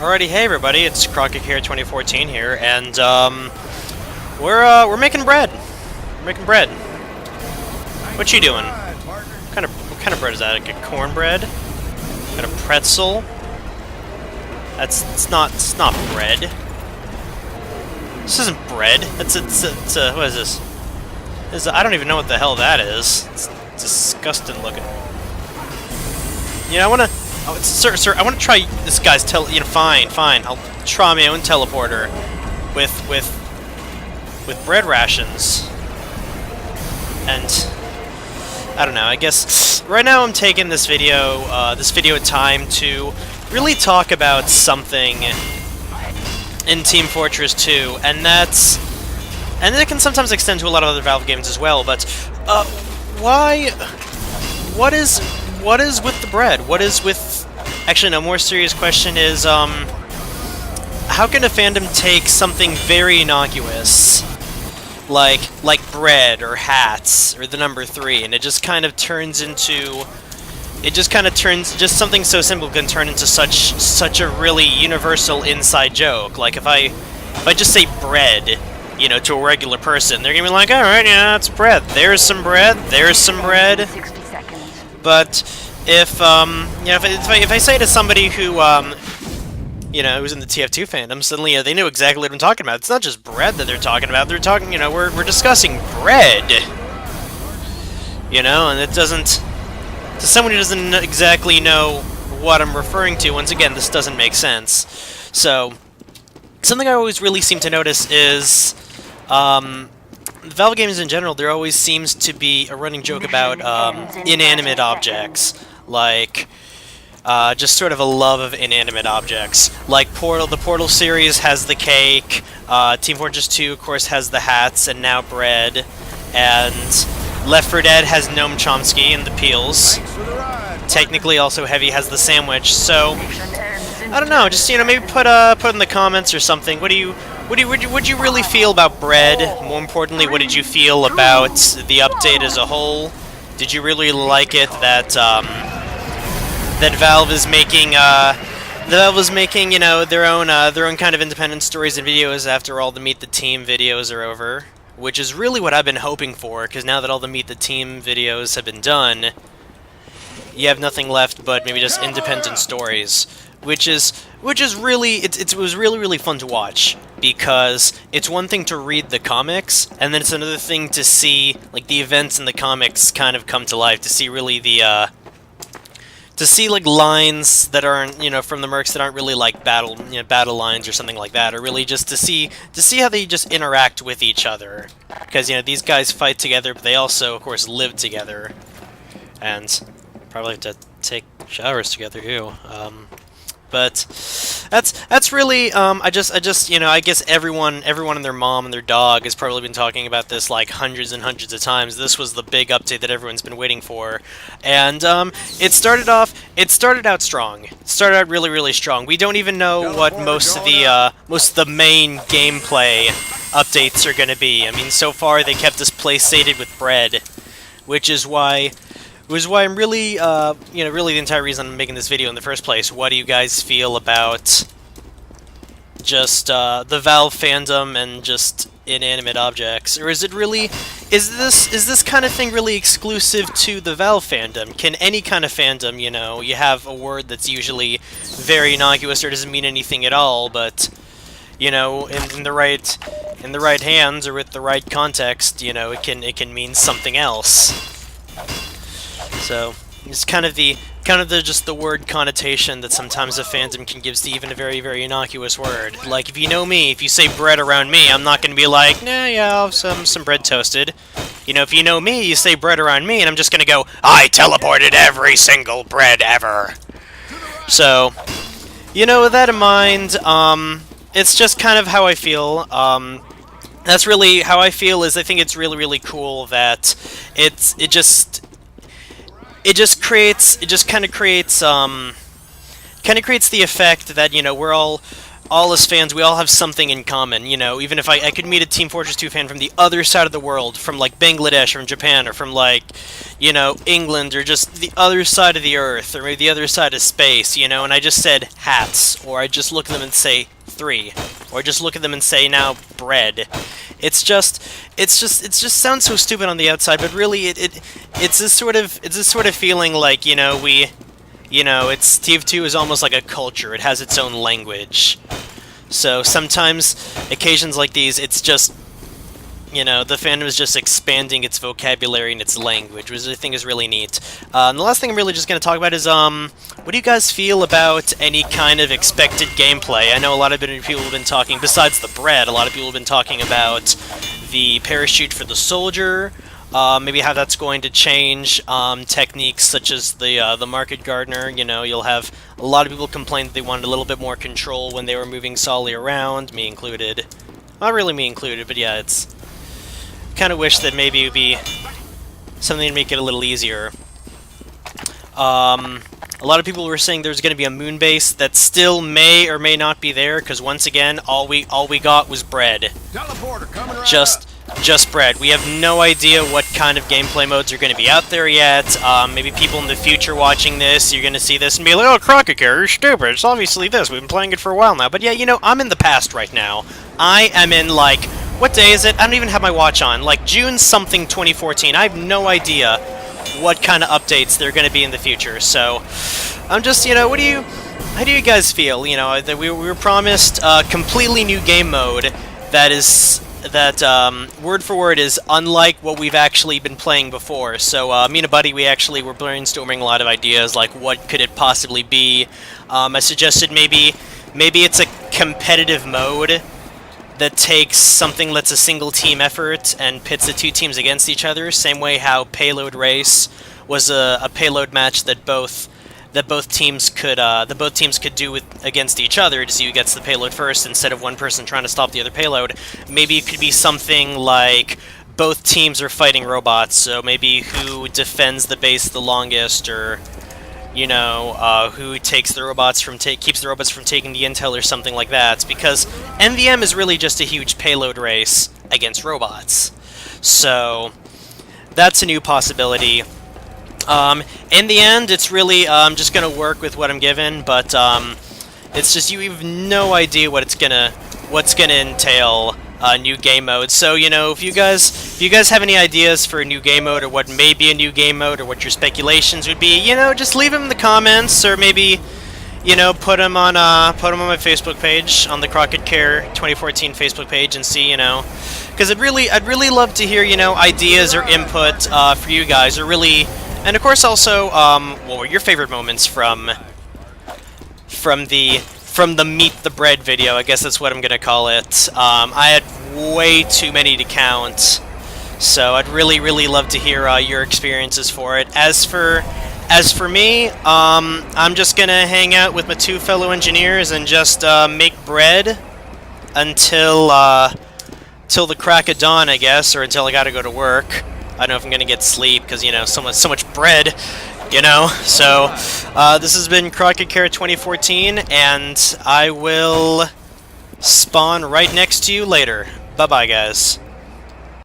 Alrighty, hey everybody, it's Crockett here, 2014 here, and we're making bread. We're making bread. What you doing? What kind of bread is that? Like a cornbread? Got a pretzel? It's not bread. This isn't bread. It's what is this? I don't even know what the hell that is. It's disgusting looking. You know, I wanna. Oh, sir, I want to try this guy's fine. I'll try my own teleporter with bread rations. And I don't know. I guess right now I'm taking this video time to really talk about something in Team Fortress 2, and that can sometimes extend to a lot of other Valve games as well. But what is with the bread? What is with... Actually, no, more serious question is, how can a fandom take something very innocuous, like bread or hats or the number 3, and it just kind of turns into... just something so simple can turn into such a really universal inside joke. Like, if I just say bread, you know, to a regular person, they're gonna be like, alright, yeah, it's bread. There's some bread. But if I say to somebody who who's in the TF2 fandom, suddenly they knew exactly what I'm talking about. It's not just bread that they're talking about. They're talking, we're discussing bread. And it doesn't, to someone who doesn't exactly know what I'm referring to, once again, this doesn't make sense. So something I always really seem to notice is Valve games in general, there always seems to be a running joke about inanimate objects, like just sort of a love of inanimate objects. Like Portal, the Portal series has the cake, Team Fortress 2, of course, has the hats, and now bread, and Left 4 Dead has Noam Chomsky and the peels. Technically, also Heavy has the sandwich. So I don't know, just maybe put in the comments or something. What do you really feel about bread? More importantly, what did you feel about the update as a whole? Did you really like it that that Valve is making their own kind of independent stories and videos after all the Meet the Team videos are over, which is really what I've been hoping for, because now that all the Meet the Team videos have been done, you have nothing left but maybe just independent stories. Which is really, it was really fun to watch, because it's one thing to read the comics, and then it's another thing to see like the events in the comics kind of come to life, to see really the to see like lines that aren't, from the mercs that aren't really like battle lines or something like that, or really just to see how they just interact with each other, because these guys fight together, but they also of course live together, and probably have to take showers together too. But that's really I guess everyone and their mom and their dog has probably been talking about this like hundreds and hundreds of times. This was the big update that everyone's been waiting for, and it started out strong. It started out really strong. We don't even know what most of the main gameplay updates are going to be. I mean, so far they kept us place sated with bread, which is why I'm really, really the entire reason I'm making this video in the first place. What do you guys feel about just the Valve fandom and just inanimate objects? Or is it really, is this kind of thing really exclusive to the Valve fandom? Can any kind of fandom, you have a word that's usually very innocuous or doesn't mean anything at all, but in the right hands or with the right context, it can mean something else. So it's kind of just the word connotation that sometimes a fandom can give to even a very innocuous word. Like, if you know me, if you say bread around me, I'm not going to be like, nah, yeah, I'll have some bread toasted. If you know me, you say bread around me, and I'm just going to go, I teleported every single bread ever. So, with that in mind, it's just kind of how I feel. That's really how I feel. I think it's really cool that it just kind of creates the effect that we're all all us fans, we all have something in common, you know, even if I could meet a Team Fortress 2 fan from the other side of the world, from, like, Bangladesh, or from Japan, or from, like, you know, England, or just the other side of the Earth, or maybe the other side of space, you know, and I just said hats, or I just look at them and say 3, or I just look at them and say now bread. It just sounds so stupid on the outside, but really it's this sort of feeling like, you know, it's TF2 is almost like a culture. It has its own language. So sometimes, occasions like these, it's just, you know, the fandom is just expanding its vocabulary and its language, which I think is really neat. And the last thing I'm really just going to talk about is, what do you guys feel about any kind of expected gameplay? I know a lot of people have been talking, besides the bread, a lot of people have been talking about the parachute for the soldier, maybe how that's going to change techniques such as the Market Gardener. You know, you'll have a lot of people complain that they wanted a little bit more control when they were moving Solly around, me included. Not really me included, but yeah, it's kind of wish that maybe it would be something to make it a little easier. A lot of people were saying there's going to be a moon base that still may or may not be there, because once again, all we got was bread. Teleporter coming right Just bread. We have no idea what kind of gameplay modes are going to be out there yet. Maybe people in the future watching this, you're going to see this and be like, oh, Crockett Care, you're stupid. It's obviously this. We've been playing it for a while now. But yeah, you know, I'm in the past right now. I am in, like, what day is it? I don't even have my watch on. Like, June something 2014. I have no idea what kind of updates there are going to be in the future. So, I'm just, you know, how do you guys feel? You know, that we were promised a completely new game mode that word for word is unlike what we've actually been playing before. So me and a buddy, we actually were brainstorming a lot of ideas, like what could it possibly be. I suggested maybe it's a competitive mode that takes something that's a single team effort and pits the two teams against each other, same way how Payload Race was a payload match that both teams could do against each other to see who gets the payload first, instead of one person trying to stop the other payload. Maybe it could be something like both teams are fighting robots, so maybe who defends the base the longest, or, you know, who takes the robots keeps the robots from taking the intel, or something like that. Because MVM is really just a huge payload race against robots. So that's a new possibility. In the end, it's really just gonna work with what I'm given, but it's just you have no idea what's gonna entail new game mode. So, you know, if you guys have any ideas for a new game mode, or what may be a new game mode, or what your speculations would be, you know, just leave them in the comments, or maybe, you know, put them on my Facebook page, on the Crockett Care 2014 Facebook page, and see, you know, because I'd really love to hear, you know, ideas or input for you guys, or really. And of course, also, what were your favorite moments from the Meet the Bread video? I guess that's what I'm gonna call it. I had way too many to count, so I'd really love to hear your experiences for it. As for me, I'm just gonna hang out with my two fellow engineers and just make bread until the crack of dawn, I guess, or until I gotta go to work. I don't know if I'm gonna get sleep, because, you know, so much bread, you know. So this has been Crockett Care 2014, and I will spawn right next to you later. Bye bye, guys.